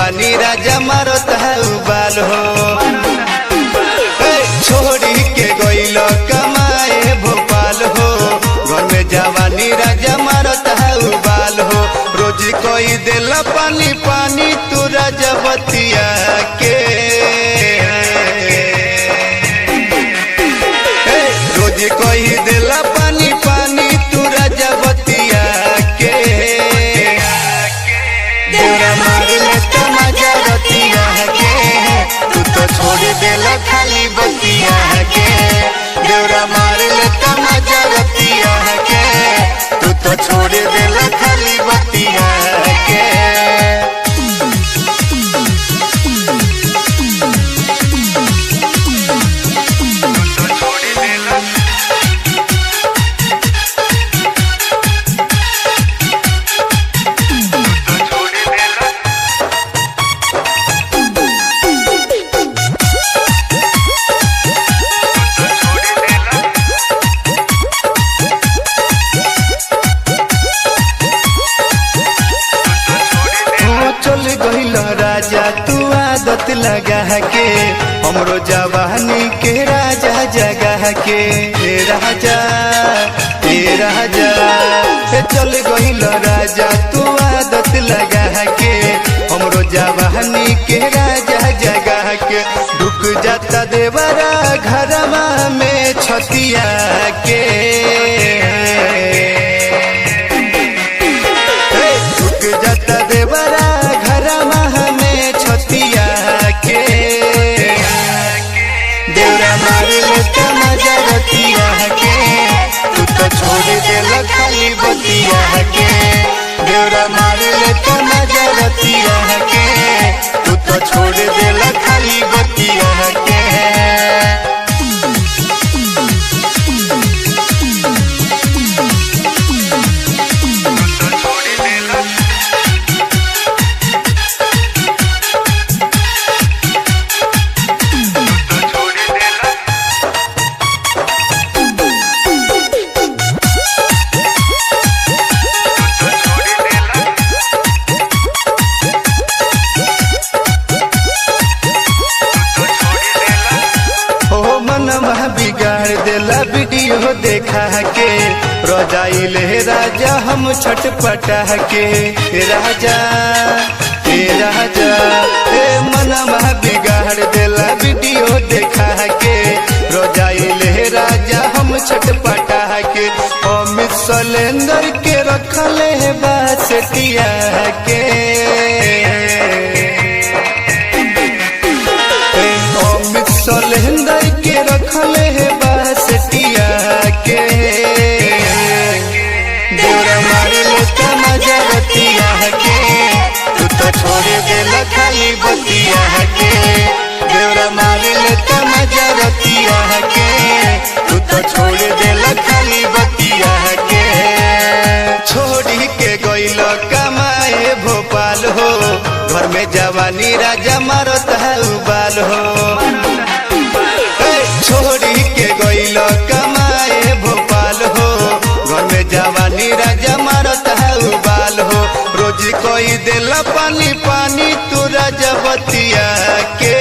जवानी राजा मारत है उबाल हो। छोड़ी के गइल कमाए भोपाल हो, घर में जवानी राजा मारत है उबाल हो। रोज कोई दिल पानी पानी तू राजा बतिया के, रोज कोई दिल पानी पानी तू राजा बतिया के। देवरा मार लेता मजा रतिया के, तू तो छोड़ देला खाली बतिया के। देवरा मार लेता मजा रतिया के, तू तो छोड़ देला खाली बतिया के। चल गइल राजा तू आदत लगा के, हमरो जवानी के राजा जगह के। राजा राजा चल गइल राजा तू आदत लगा के, हमरो जवानी के राजा जगह के। ढुक जाता देवरा घरवा में छतिया के, ढुक जाता देवरा में छतिया के। देवरा मार लेता मजा रतिया के, तू तो छोड़ देला खाली बतिया के। देवरा मार लेता मजा रतिया के, तू तो छोड़ देला खाली बतिया के। बिगाड़ देला वीडियो देखा के, रजाइल राजा हम छटपटा के। राजा राजा मनवा बिगाड़ देला वीडियो देखा के, रजाइल राजा हम छटपटा के। अमित सलेंदर के रखले बासटिया के, अमित सलेंदर के रखले बासटिया के। देवरा मार लेता मजा रतिया के, तू तो छोड़ देला खाली बतिया के। देवरा मार लेता मजा रतिया के, तू तो छोड़ देला खाली बतिया के। छोड़ी के गइल कमाए भोपाल हो, घर में जवानी राजा मारत है उबाल हो। छोड़ी के गइल कमाए भोपाल हो, घर में जवानी राजा मारत है उबाल हो। रोज कोई दिल पानी पानी तू राजा बतिया के।